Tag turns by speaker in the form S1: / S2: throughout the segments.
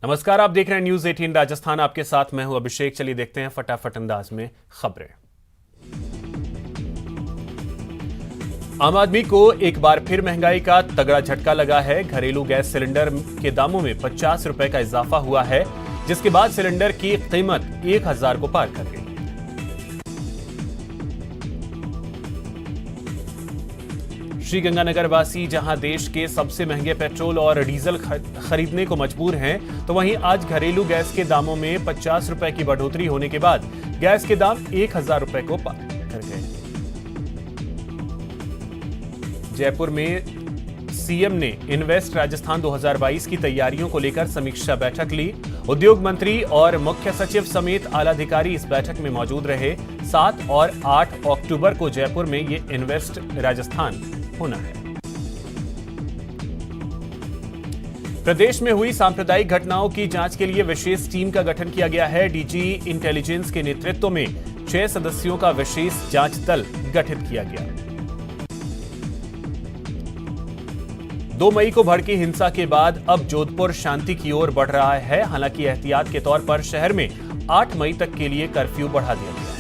S1: नमस्कार, आप देख रहे हैं न्यूज 18 राजस्थान। आपके साथ मैं हूं अभिषेक। चलिए देखते हैं फटाफट अंदाज में खबरें। आम आदमी को एक बार फिर महंगाई का तगड़ा झटका लगा है। घरेलू गैस सिलेंडर के दामों में 50 रुपए का इजाफा हुआ है, जिसके बाद सिलेंडर की कीमत 1000 को पार कर गई। श्रीगंगानगर वासी जहां देश के सबसे महंगे पेट्रोल और डीजल खरीदने को मजबूर हैं, तो वहीं आज घरेलू गैस के दामों में 50 रुपए की बढ़ोतरी होने के बाद गैस के दाम 1000 रुपए को पार कर गए। जयपुर में सीएम ने इन्वेस्ट राजस्थान 2022 की तैयारियों को लेकर समीक्षा बैठक ली। उद्योग मंत्री और मुख्य सचिव समेत आला अधिकारी इस बैठक में मौजूद रहे। 7 और 8 अक्टूबर को जयपुर में ये इन्वेस्ट राजस्थान होना है। प्रदेश में हुई सांप्रदायिक घटनाओं की जांच के लिए विशेष टीम का गठन किया गया है। डीजी इंटेलिजेंस के नेतृत्व में 6 सदस्यों का विशेष जांच दल गठित किया गया। 2 मई को भड़की हिंसा के बाद अब जोधपुर शांति की ओर बढ़ रहा है। हालांकि एहतियात के तौर पर शहर में 8 मई तक के लिए कर्फ्यू बढ़ा दिया गया है।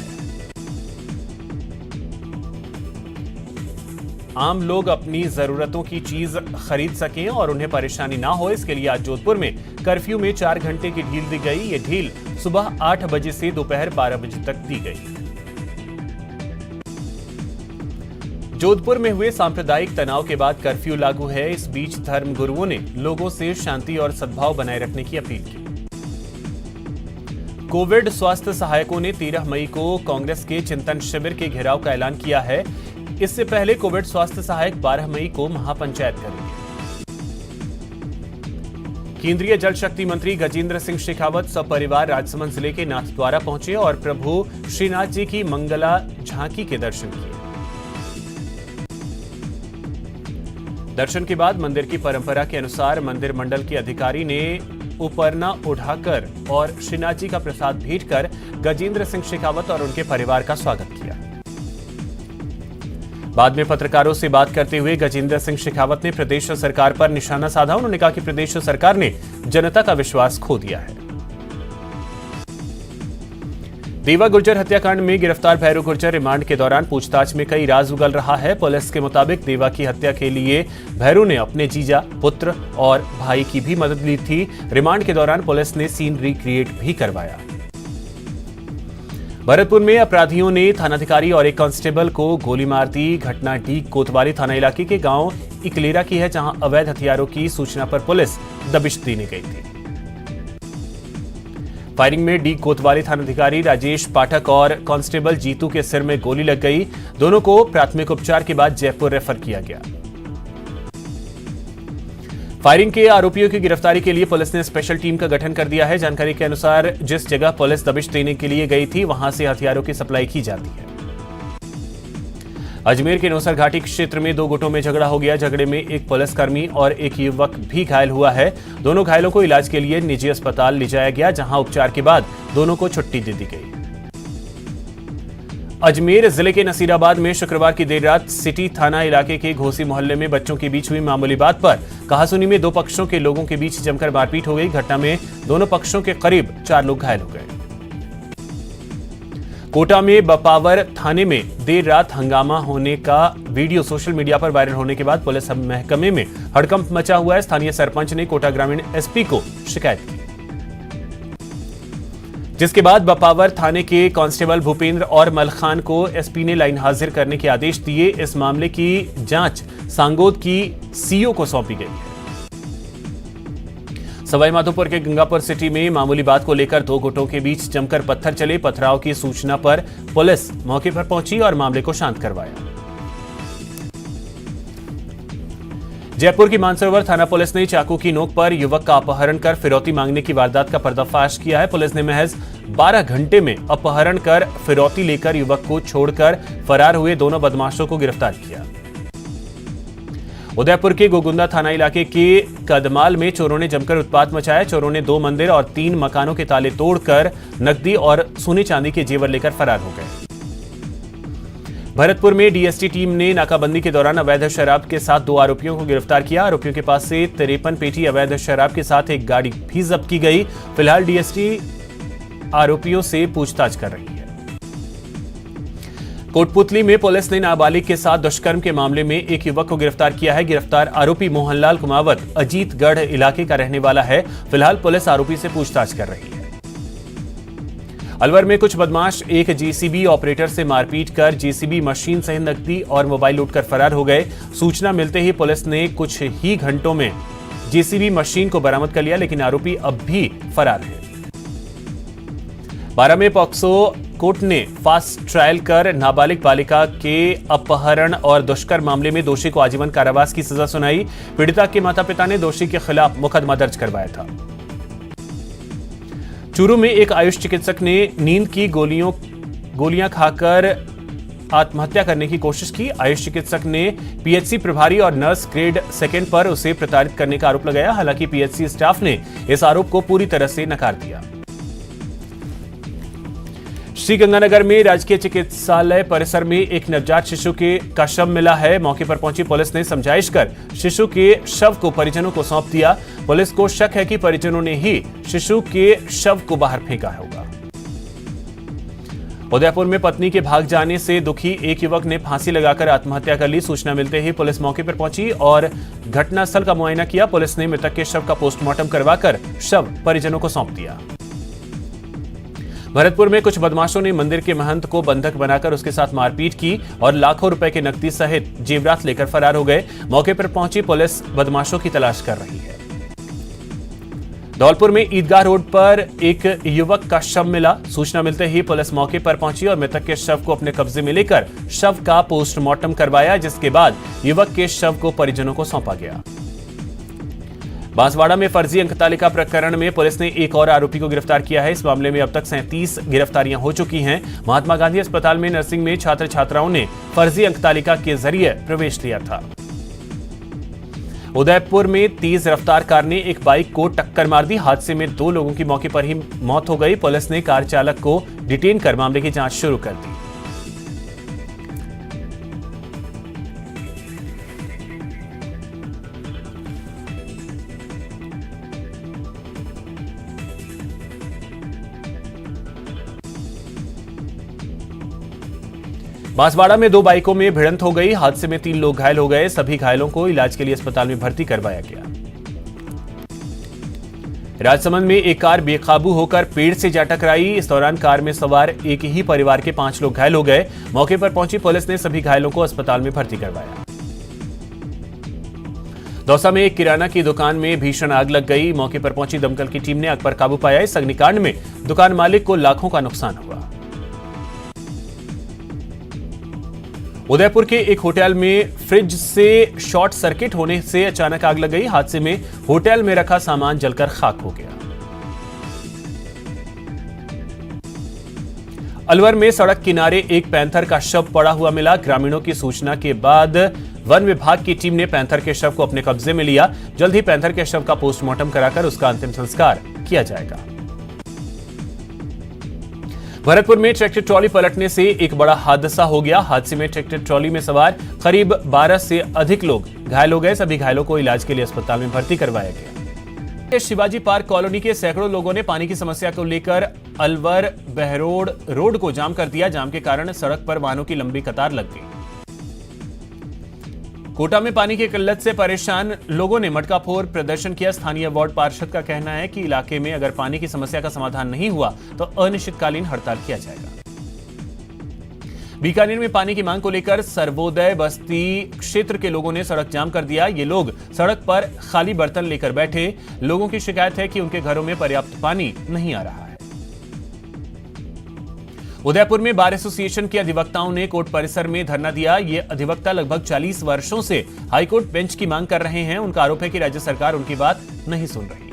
S1: आम लोग अपनी जरूरतों की चीज खरीद सकें और उन्हें परेशानी ना हो, इसके लिए आज जोधपुर में कर्फ्यू में 4 घंटे की ढील दी गई। ये ढील सुबह 8 बजे से दोपहर 12 बजे तक दी गई। जोधपुर में हुए सांप्रदायिक तनाव के बाद कर्फ्यू लागू है। इस बीच धर्मगुरुओं ने लोगों से शांति और सद्भाव बनाए रखने की अपील की। कोविड स्वास्थ्य सहायकों ने 13 मई को कांग्रेस के चिंतन शिविर के घेराव का ऐलान किया है। इससे पहले कोविड स्वास्थ्य सहायक 12 मई को महापंचायत करेंगे। केंद्रीय जल शक्ति मंत्री गजेंद्र सिंह शेखावत सपरिवार राजसमंद जिले के नाथद्वारा पहुंचे और प्रभु श्रीनाथ जी की मंगला झांकी के दर्शन किए। दर्शन के बाद मंदिर की परंपरा के अनुसार मंदिर मंडल के अधिकारी ने उपरना उठाकर और श्रीनाथ जी का प्रसाद भेंट कर गजेंद्र सिंह शेखावत और उनके परिवार का स्वागत किया। बाद में पत्रकारों से बात करते हुए गजेंद्र सिंह शेखावत ने प्रदेश सरकार पर निशाना साधा। उन्होंने कहा कि प्रदेश सरकार ने जनता का विश्वास खो दिया है। देवा गुर्जर हत्याकांड में गिरफ्तार भैरू गुर्जर रिमांड के दौरान पूछताछ में कई राज उगल रहा है। पुलिस के मुताबिक देवा की हत्या के लिए भैरू ने अपने जीजा, पुत्र और भाई की भी मदद ली थी। रिमांड के दौरान पुलिस ने सीन रिक्रिएट भी करवाया। भरतपुर में अपराधियों ने थानाधिकारी और एक कांस्टेबल को गोली मार दी। घटना डी कोतवाली थाना इलाके के गांव इकलेरा की है, जहां अवैध हथियारों की सूचना पर पुलिस दबिश देने गई थी। फायरिंग में डी कोतवाली थानाधिकारी राजेश पाठक और कांस्टेबल जीतू के सिर में गोली लग गई। दोनों को प्राथमिक उपचार के बाद जयपुर रेफर किया गया। फायरिंग के आरोपियों की गिरफ्तारी के लिए पुलिस ने स्पेशल टीम का गठन कर दिया है। जानकारी के अनुसार जिस जगह पुलिस दबिश देने के लिए गई थी, वहां से हथियारों की सप्लाई की जाती है। अजमेर के नौसर घाटी क्षेत्र में 2 गुटों में झगड़ा हो गया। झगड़े में एक पुलिसकर्मी और एक युवक भी घायल हुआ है। दोनों घायलों को इलाज के लिए निजी अस्पताल ले जाया गया, जहां उपचार के बाद दोनों को छुट्टी दे दी गई। अजमेर जिले के नसीराबाद में शुक्रवार की देर रात सिटी थाना इलाके के घोसी मोहल्ले में बच्चों के बीच हुई मामूली बात पर कहासुनी में 2 पक्षों के लोगों के बीच जमकर मारपीट हो गई। घटना में दोनों पक्षों के करीब 4 लोग घायल हो गए। कोटा में बपावर थाने में देर रात हंगामा होने का वीडियो सोशल मीडिया पर वायरल होने के बाद पुलिस महकमे में हड़कंप मचा हुआ है। स्थानीय सरपंच ने कोटा ग्रामीण एसपी को शिकायत की, जिसके बाद बपावर थाने के कांस्टेबल भूपेंद्र और मलखान को एसपी ने लाइन हाजिर करने के आदेश दिए। इस मामले की जांच सांगोद की सीओ को सौंपी गई है। सवाईमाधोपुर के गंगापुर सिटी में मामूली बात को लेकर 2 गुटों के बीच जमकर पत्थर चले। पथराव की सूचना पर पुलिस मौके पर पहुंची और मामले को शांत करवाया। जयपुर की मानसरोवर थाना पुलिस ने चाकू की नोक पर युवक का अपहरण कर फिरौती मांगने की वारदात का पर्दाफाश किया है। पुलिस ने महज 12 घंटे में अपहरण कर फिरौती लेकर युवक को छोड़कर फरार हुए दोनों बदमाशों को गिरफ्तार किया। उदयपुर के गोगुंदा थाना इलाके के कदमाल में चोरों ने जमकर उत्पात मचाया। चोरों ने 2 मंदिर और 3 मकानों के ताले तोड़कर नकदी और सोने चांदी के जेवर लेकर फरार हो गए। भरतपुर में डीएसटी टीम ने नाकाबंदी के दौरान अवैध शराब के साथ 2 आरोपियों को गिरफ्तार किया। आरोपियों के पास से 53 पेटी अवैध शराब के साथ एक गाड़ी भी जब्त की गई। फिलहाल डीएसटी आरोपियों से पूछताछ कर रही है। कोटपुतली में पुलिस ने नाबालिग के साथ दुष्कर्म के मामले में एक युवक को गिरफ्तार किया है। गिरफ्तार आरोपी मोहनलाल कुमावत अजीतगढ़ इलाके का रहने वाला है। फिलहाल पुलिस आरोपी से पूछताछ कर रही है। अलवर में कुछ बदमाश एक जेसीबी ऑपरेटर से मारपीट कर जेसीबी मशीन सहित नकदी और मोबाइल लूटकर फरार हो गए। सूचना मिलते ही पुलिस ने कुछ ही घंटों में जेसीबी मशीन को बरामद कर लिया, लेकिन आरोपी अब भी फरार है। 12 में पॉक्सो कोर्ट ने फास्ट ट्रायल कर नाबालिग बालिका के अपहरण और दुष्कर्म मामले में दोषी को आजीवन कारावास की सजा सुनाई। पीड़िता के माता पिता ने दोषी के खिलाफ मुकदमा दर्ज करवाया था। चूरू में एक आयुष चिकित्सक ने नींद की गोलियां खाकर आत्महत्या करने की कोशिश की। आयुष चिकित्सक ने पीएचसी प्रभारी और नर्स ग्रेड 2 पर उसे प्रताड़ित करने का आरोप लगाया। हालांकि पीएचसी स्टाफ ने इस आरोप को पूरी तरह से नकार दिया। श्रीगंगानगर में राजकीय चिकित्सालय परिसर में एक नवजात शिशु का शव मिला है। मौके पर पहुंची पुलिस ने समझाइश कर शिशु के शव को परिजनों को सौंप दिया। पुलिस को शक है कि परिजनों ने ही शिशु के शव को बाहर फेंका होगा। उदयपुर में पत्नी के भाग जाने से दुखी एक युवक ने फांसी लगाकर आत्महत्या कर ली। सूचना मिलते ही पुलिस मौके पर पहुंची और घटनास्थल का मुआयना किया। पुलिस ने मृतक के शव का पोस्टमार्टम करवाकर शव परिजनों को सौंप दिया। भरतपुर में कुछ बदमाशों ने मंदिर के महंत को बंधक बनाकर उसके साथ मारपीट की और लाखों रुपए के नकदी सहित जेवरात लेकर फरार हो गए। मौके पर पहुंची पुलिस बदमाशों की तलाश कर रही है। धौलपुर में ईदगाह रोड पर एक युवक का शव मिला। सूचना मिलते ही पुलिस मौके पर पहुंची और मृतक के शव को अपने कब्जे में लेकर शव का पोस्टमार्टम करवाया, जिसके बाद युवक के शव को परिजनों को सौंपा गया। बांसवाड़ा में फर्जी अंक तालिका प्रकरण में पुलिस ने एक और आरोपी को गिरफ्तार किया है। इस मामले में अब तक 37 गिरफ्तारियां हो चुकी हैं। महात्मा गांधी अस्पताल में नर्सिंग में छात्र छात्राओं ने फर्जी अंक तालिका के जरिए प्रवेश लिया था। उदयपुर में तेज रफ्तार कार ने एक बाइक को टक्कर मार दी। हादसे में 2 लोगों की मौके पर ही मौत हो गई। पुलिस ने कार चालक को डिटेन कर मामले की जांच शुरू कर दी। बांसवाड़ा में 2 बाइकों में भिड़ंत हो गई। हादसे में 3 लोग घायल हो गए। सभी घायलों को इलाज के लिए अस्पताल में भर्ती करवाया गया। राजसमंद में एक कार बेकाबू होकर पेड़ से जा टकराई। इस दौरान कार में सवार एक ही परिवार के 5 लोग घायल हो गए। मौके पर पहुंची पुलिस ने सभी घायलों को अस्पताल में भर्ती करवाया। दौसा में एक किराना की दुकान में भीषण आग लग गई। मौके पर पहुंची दमकल की टीम ने आग पर काबू पाया। इस अग्निकांड में दुकान मालिक को लाखों का नुकसान हुआ। उदयपुर के एक होटल में फ्रिज से शॉर्ट सर्किट होने से अचानक आग लग गई। हादसे में होटल में रखा सामान जलकर खाक हो गया। अलवर में सड़क किनारे एक पैंथर का शव पड़ा हुआ मिला। ग्रामीणों की सूचना के बाद वन विभाग की टीम ने पैंथर के शव को अपने कब्जे में लिया। जल्द ही पैंथर के शव का पोस्टमार्टम कराकर उसका अंतिम संस्कार किया जाएगा। भरतपुर में ट्रैक्टर ट्रॉली पलटने से एक बड़ा हादसा हो गया। हादसे में ट्रैक्टर ट्रॉली में सवार करीब 12 से अधिक लोग घायल हो गए। सभी घायलों को इलाज के लिए अस्पताल में भर्ती करवाया गया। शिवाजी पार्क कॉलोनी के सैकड़ों लोगों ने पानी की समस्या को लेकर अलवर बहरोड रोड को जाम कर दिया। जाम के कारण सड़क पर वाहनों की लंबी कतार लग गई। कोटा में पानी की किल्लत से परेशान लोगों ने मटका फोड़ प्रदर्शन किया। स्थानीय वार्ड पार्षद का कहना है कि इलाके में अगर पानी की समस्या का समाधान नहीं हुआ तो अनिश्चितकालीन हड़ताल किया जाएगा। बीकानेर में पानी की मांग को लेकर सर्वोदय बस्ती क्षेत्र के लोगों ने सड़क जाम कर दिया। ये लोग सड़क पर खाली बर्तन लेकर बैठे। लोगों की शिकायत है कि उनके घरों में पर्याप्त पानी नहीं आ रहा है। उदयपुर में बार एसोसिएशन के अधिवक्ताओं ने कोर्ट परिसर में धरना दिया। ये अधिवक्ता लगभग 40 वर्षों से हाईकोर्ट बेंच की मांग कर रहे हैं। उनका आरोप है कि राज्य सरकार उनकी बात नहीं सुन रही।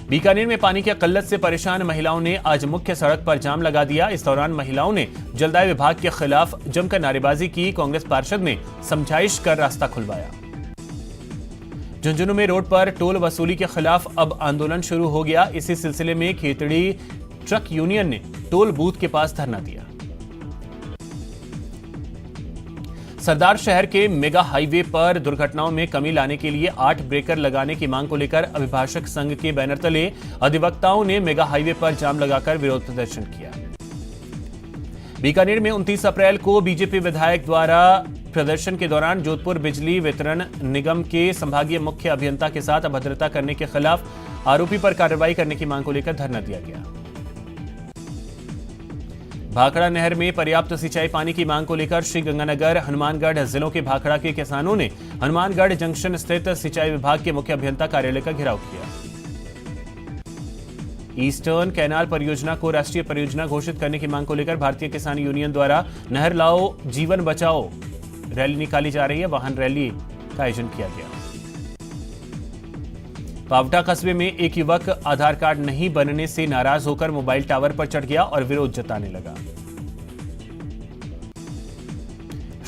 S1: बीकानेर में पानी की किल्लत से परेशान महिलाओं ने आज मुख्य सड़क पर जाम लगा दिया। इस दौरान महिलाओं ने जलदाय विभाग के खिलाफ जमकर नारेबाजी की। कांग्रेस पार्षद ने समझाइश कर रास्ता खुलवाया। झुंझुनू में रोड पर टोल वसूली के खिलाफ अब आंदोलन शुरू हो गया। इसी सिलसिले में खेतड़ी ट्रक यूनियन ने टोल बूथ के पास धरना दिया। सरदार शहर के मेगा हाईवे पर दुर्घटनाओं में कमी लाने के लिए 8 ब्रेकर लगाने की मांग को लेकर अभिभाषक संघ के बैनर तले अधिवक्ताओं ने मेगा हाईवे पर जाम लगाकर विरोध प्रदर्शन किया। बीकानेर में 29 अप्रैल को बीजेपी विधायक द्वारा प्रदर्शन के दौरान जोधपुर बिजली वितरण निगम के संभागीय मुख्य अभियंता के साथ अभद्रता करने के खिलाफ आरोपी पर कार्रवाई करने की मांग को लेकर धरना दिया गया। भाखड़ा नहर में पर्याप्त सिंचाई पानी की मांग को लेकर श्रीगंगानगर, हनुमानगढ़ जिलों के भाखड़ा के किसानों ने हनुमानगढ़ जंक्शन स्थित सिंचाई विभाग के मुख्य अभियंता कार्यालय का घेराव किया। ईस्टर्न कैनाल परियोजना को राष्ट्रीय परियोजना घोषित करने की मांग को लेकर भारतीय किसान यूनियन द्वारा नहर लाओ जीवन बचाओ रैली निकाली जा रही है। वाहन रैली का आयोजन किया गया। पावटा कस्बे में एक युवक आधार कार्ड नहीं बनने से नाराज होकर मोबाइल टावर पर चढ़ गया और विरोध जताने लगा।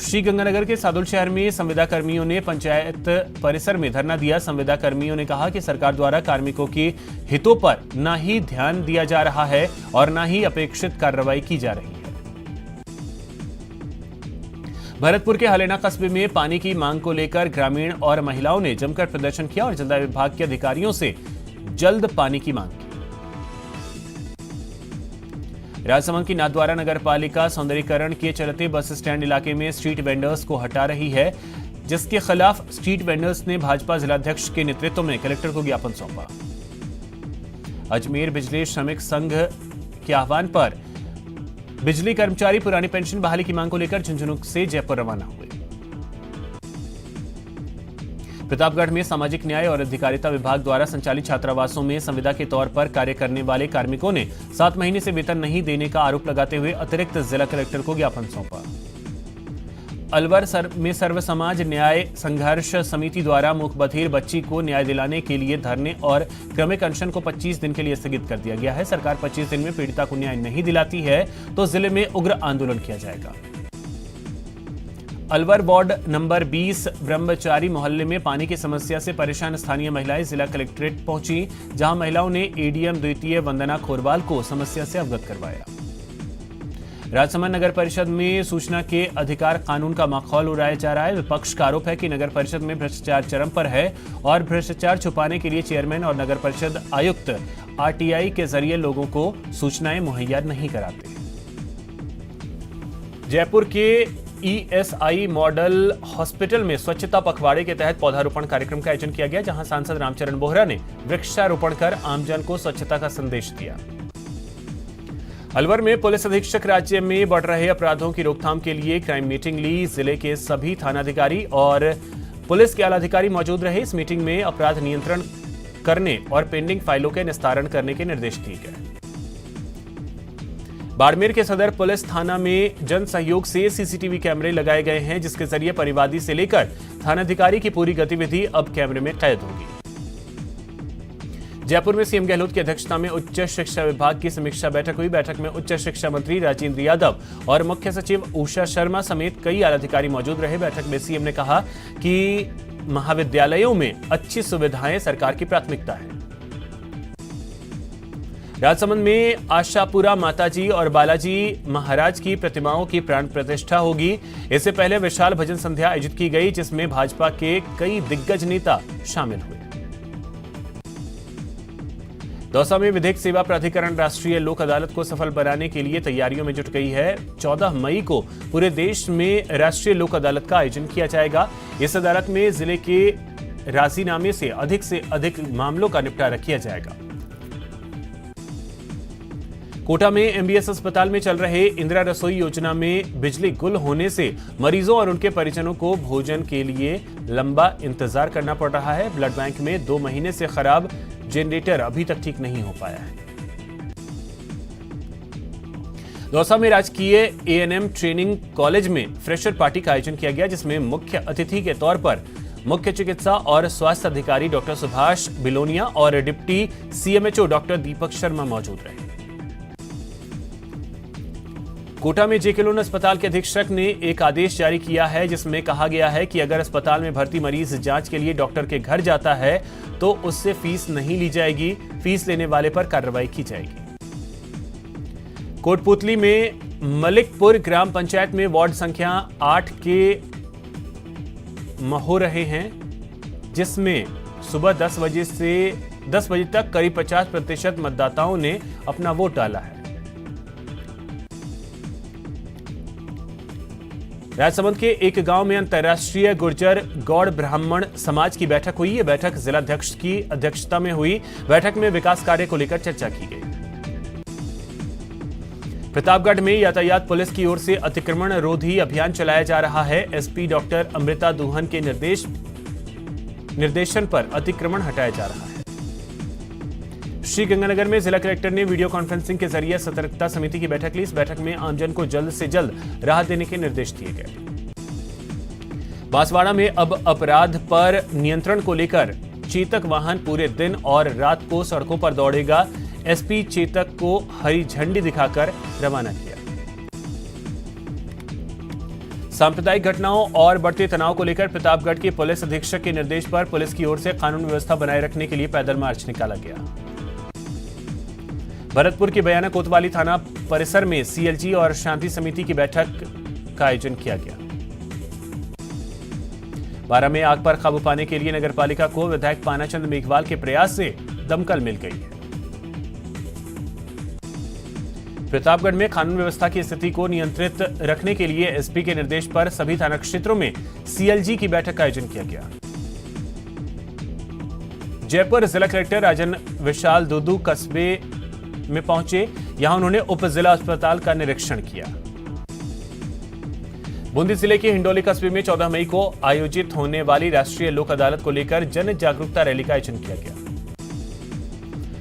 S1: श्रीगंगानगर के सादुल शहर में संविदा कर्मियों ने पंचायत परिसर में धरना दिया। संविदा कर्मियों ने कहा कि सरकार द्वारा कार्मिकों के हितों पर न ही ध्यान दिया जा रहा है और न ही अपेक्षित कार्रवाई की जा रही है। भरतपुर के हलेना कस्बे में पानी की मांग को लेकर ग्रामीण और महिलाओं ने जमकर प्रदर्शन किया और जल विभाग के अधिकारियों से जल्द पानी की मांग की। राजसमंद की नाथद्वारा नगर पालिका सौंदर्यीकरण के चलते बस स्टैंड इलाके में स्ट्रीट वेंडर्स को हटा रही है, जिसके खिलाफ स्ट्रीट वेंडर्स ने भाजपा जिलाध्यक्ष के नेतृत्व में कलेक्टर को ज्ञापन सौंपा। अजमेर बिजली श्रमिक संघ के आह्वान पर बिजली कर्मचारी पुरानी पेंशन बहाली की मांग को लेकर झुंझुनू से जयपुर रवाना हुए। प्रतापगढ़ में सामाजिक न्याय और अधिकारिता विभाग द्वारा संचालित छात्रावासों में संविदा के तौर पर कार्य करने वाले कार्मिकों ने 7 महीने से वेतन नहीं देने का आरोप लगाते हुए अतिरिक्त जिला कलेक्टर को ज्ञापन सौंपा। अलवर में सर्व समाज न्याय संघर्ष समिति द्वारा मूक बधिर बच्ची को न्याय दिलाने के लिए धरने और क्रमिक अनशन को 25 दिन के लिए स्थगित कर दिया गया है। सरकार 25 दिन में पीड़िता को न्याय नहीं दिलाती है तो जिले में उग्र आंदोलन किया जाएगा। अलवर वार्ड नंबर 20 ब्रह्मचारी मोहल्ले में पानी की समस्या से परेशान स्थानीय महिलाएं जिला कलेक्ट्रेट पहुंची, जहां महिलाओं ने एडीएम द्वितीय वंदना खोरवाल को समस्या से अवगत करवाया। राजसमंद नगर परिषद में सूचना के अधिकार कानून का माहौल उड़ाया जा रहा है। विपक्ष का आरोप है कि नगर परिषद में भ्रष्टाचार चरम पर है और भ्रष्टाचार छुपाने के लिए चेयरमैन और नगर परिषद आयुक्त आरटीआई के जरिए लोगों को सूचनाएं मुहैया नहीं कराते। जयपुर के ईएसआई मॉडल हॉस्पिटल में स्वच्छता पखवाड़े के तहत पौधारोपण कार्यक्रम का आयोजन किया गया, जहां सांसद रामचरण बोहरा ने वृक्षारोपण कर आमजन को स्वच्छता का संदेश दिया। अलवर में पुलिस अधीक्षक राज्य में बढ़ रहे अपराधों की रोकथाम के लिए क्राइम मीटिंग ली। जिले के सभी थानाधिकारी और पुलिस के आलाधिकारी मौजूद रहे। इस मीटिंग में अपराध नियंत्रण करने और पेंडिंग फाइलों के निस्तारण करने के निर्देश दिए गए। बाड़मेर के सदर पुलिस थाना में जन सहयोग से सीसीटीवी कैमरे लगाए गए हैं, जिसके जरिए परिवादी से लेकर थानाधिकारी की पूरी गतिविधि अब कैमरे में कैद होगी। जयपुर में सीएम गहलोत की अध्यक्षता में उच्च शिक्षा विभाग की समीक्षा बैठक हुई। बैठक में उच्च शिक्षा मंत्री राजेंद्र यादव और मुख्य सचिव उषा शर्मा समेत कई आलाधिकारी मौजूद रहे। बैठक में सीएम ने कहा कि महाविद्यालयों में अच्छी सुविधाएं सरकार की प्राथमिकता है। राजसमंद में आशापुरा माताजी और बालाजी महाराज की प्रतिमाओं की प्राण प्रतिष्ठा होगी। इससे पहले विशाल भजन संध्या आयोजित की गई, जिसमें भाजपा के कई दिग्गज नेता शामिल हुए। दौसा में विधिक सेवा प्राधिकरण राष्ट्रीय लोक अदालत को सफल बनाने के लिए तैयारियों में जुट गई है। 14 मई को पूरे देश में राष्ट्रीय लोक अदालत का आयोजन किया जाएगा। इस अदालत में जिले के राजीनामे से अधिक मामलों का निपटारा किया जाएगा। कोटा में एमबीएस अस्पताल में चल रहे इंदिरा रसोई योजना में बिजली गुल होने से मरीजों और उनके परिजनों को भोजन के लिए लंबा इंतजार करना पड़ रहा है। ब्लड बैंक में 2 महीने से खराब जनरेटर अभी तक ठीक नहीं हो पाया है। दौसा में राजकीय एएनएम ट्रेनिंग कॉलेज में फ्रेशर पार्टी का आयोजन किया गया, जिसमें मुख्य अतिथि के तौर पर मुख्य चिकित्सा और स्वास्थ्य अधिकारी डॉक्टर सुभाष बिलोनिया और deputy CMHO doctor Deepak Sharma मौजूद रहे। कोटा में जेके लोन अस्पताल के अधीक्षक ने एक आदेश जारी किया है, जिसमें कहा गया है कि अगर अस्पताल में भर्ती मरीज जांच के लिए डॉक्टर के घर जाता है तो उससे फीस नहीं ली जाएगी। फीस लेने वाले पर कार्रवाई की जाएगी। कोटपुतली में मलिकपुर ग्राम पंचायत में वार्ड संख्या 8 के हो रहे हैं, जिसमें सुबह 10 बजे तक करीब 50% मतदाताओं ने अपना वोट डाला है। राजसमंद के एक गांव में अंतर्राष्ट्रीय गुर्जर गौड़ ब्राह्मण समाज की बैठक हुई। यह बैठक जिलाध्यक्ष की अध्यक्षता में हुई। बैठक में विकास कार्य को लेकर चर्चा की गई। प्रतापगढ़ में यातायात पुलिस की ओर से अतिक्रमण रोधी अभियान चलाया जा रहा है। एसपी डॉक्टर अमृता दुहन के निर्देशन पर अतिक्रमण हटाया जा रहा है। श्रीगंगानगर में जिला कलेक्टर ने वीडियो कॉन्फ्रेंसिंग के जरिए सतर्कता समिति की बैठक ली। इस बैठक में आमजन को जल्द से जल्द राहत देने के निर्देश दिए गए। बांसवाड़ा में अब अपराध पर नियंत्रण को लेकर चेतक वाहन पूरे दिन और रात को सड़कों पर दौड़ेगा। एसपी चेतक को हरी झंडी दिखाकर रवाना किया। सांप्रदायिक घटनाओं और बढ़ते तनाव को लेकर प्रतापगढ़ के पुलिस अधीक्षक के निर्देश पर पुलिस की ओर से कानून व्यवस्था बनाए रखने के लिए पैदल मार्च निकाला गया। भरतपुर के बयाना कोतवाली थाना परिसर में सीएलजी और शांति समिति की बैठक का आयोजन किया गया। बारां में आग पर काबू पाने के लिए नगरपालिका को विधायक पानाचंद मेघवाल के प्रयास से दमकल मिल गई है। प्रतापगढ़ में कानून व्यवस्था की स्थिति को नियंत्रित रखने के लिए एसपी के निर्देश पर सभी थाना क्षेत्रों में सीएलजी की बैठक का आयोजन किया गया। जयपुर जिला कलेक्टर राजन विशाल दुदू कस्बे में पहुंचे। यहां उन्होंने उप जिला अस्पताल का निरीक्षण किया। बूंदी जिले के हिंडोली कस्बे में 14 मई को आयोजित होने वाली राष्ट्रीय लोक अदालत को लेकर जन जागरूकता रैली का आयोजन किया गया।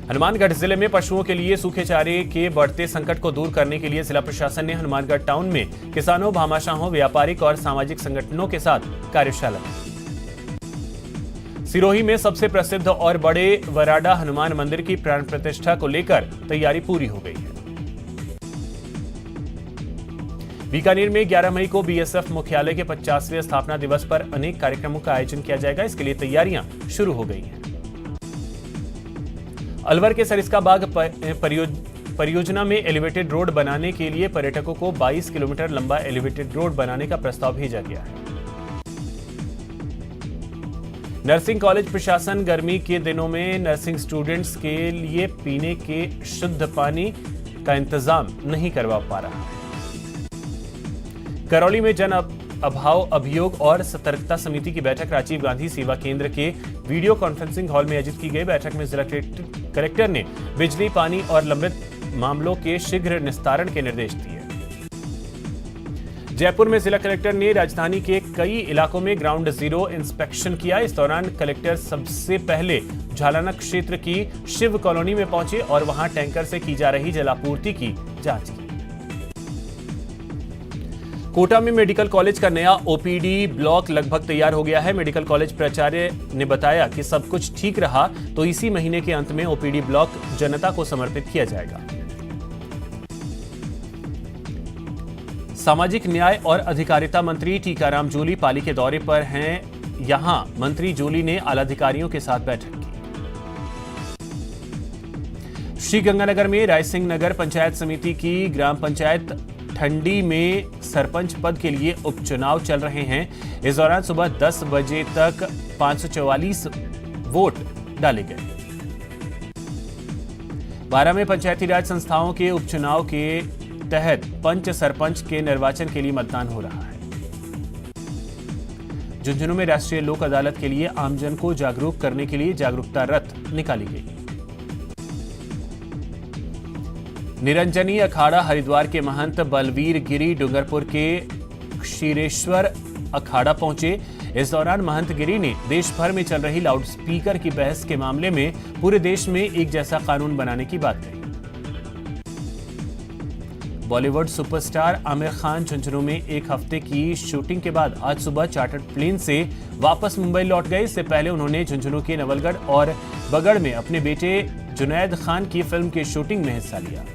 S1: हनुमानगढ़ जिले में पशुओं के लिए सूखे चारे के बढ़ते संकट को दूर करने के लिए जिला प्रशासन ने हनुमानगढ़ टाउन में किसानों, भामाशाहों, व्यापारिक और सामाजिक संगठनों के साथ कार्यशाला की। सिरोही में सबसे प्रसिद्ध और बड़े वराडा हनुमान मंदिर की प्राण प्रतिष्ठा को लेकर तैयारी पूरी हो गई है। बीकानेर में 11 मई को बीएसएफ मुख्यालय के 50वें स्थापना दिवस पर अनेक कार्यक्रमों का आयोजन किया जाएगा। इसके लिए तैयारियां शुरू हो गई हैं। अलवर के सरिस्का बाग परियोजना में एलिवेटेड रोड बनाने के लिए पर्यटकों को 22 किलोमीटर लंबा एलिवेटेड रोड बनाने का प्रस्ताव भेजा गया है। नर्सिंग कॉलेज प्रशासन गर्मी के दिनों में नर्सिंग स्टूडेंट्स के लिए पीने के शुद्ध पानी का इंतजाम नहीं करवा पा रहा है। करौली में जन अभाव अभियोग और सतर्कता समिति की बैठक राजीव गांधी सेवा केंद्र के वीडियो कॉन्फ्रेंसिंग हॉल में आयोजित की गई। बैठक में जिला कलेक्टर ने बिजली, पानी और लंबित मामलों के शीघ्र निस्तारण के निर्देश दिए। जयपुर में जिला कलेक्टर ने राजधानी के कई इलाकों में ग्राउंड जीरो इंस्पेक्शन किया। इस दौरान कलेक्टर सबसे पहले झालाना क्षेत्र की शिव कॉलोनी में पहुंचे और वहां टैंकर से की जा रही जलापूर्ति की जांच की। कोटा में मेडिकल कॉलेज का नया ओपीडी ब्लॉक लगभग तैयार हो गया है। मेडिकल कॉलेज प्राचार्य ने बताया कि सब कुछ ठीक रहा तो इसी महीने के अंत में ओपीडी ब्लॉक जनता को समर्पित किया जाएगा। सामाजिक न्याय और अधिकारिता मंत्री टीकाराम जूली पाली के दौरे पर हैं। यहां मंत्री जूली ने आलाधिकारियों के साथ बैठक की। श्रीगंगानगर में रायसिंह नगर पंचायत समिति की ग्राम पंचायत ठंडी में सरपंच पद के लिए उपचुनाव चल रहे हैं। इस दौरान सुबह 10 बजे तक 544 वोट डाले गए। बारां में पंचायती राज संस्थाओं के उपचुनाव के तहत पंच सरपंच के निर्वाचन के लिए मतदान हो रहा है। झुंझुनू में राष्ट्रीय लोक अदालत के लिए आमजन को जागरूक करने के लिए जागरूकता रथ निकाली गई। निरंजनी अखाड़ा हरिद्वार के महंत बलवीर गिरी डूंगरपुर के क्षीरेश्वर अखाड़ा पहुंचे। इस दौरान महंत गिरी ने देश भर में चल रही लाउडस्पीकर की बहस के मामले में पूरे देश में एक जैसा कानून बनाने की बात कही। बॉलीवुड सुपरस्टार आमिर खान झुंझुनू में एक हफ्ते की शूटिंग के बाद आज सुबह चार्टर्ड प्लेन से वापस मुंबई लौट गए। इससे पहले उन्होंने झुंझुनू के नवलगढ़ और बगड़ में अपने बेटे जुनैद खान की फिल्म की शूटिंग में हिस्सा लिया।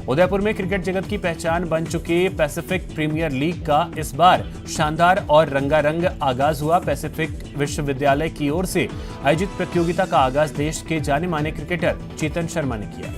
S1: उदयपुर में क्रिकेट जगत की पहचान बन चुके पैसिफिक प्रीमियर लीग का इस बार शानदार और रंगारंग आगाज हुआ। पैसिफिक विश्वविद्यालय की ओर से आयोजित प्रतियोगिता का आगाज देश के जाने माने क्रिकेटर चेतन शर्मा ने किया।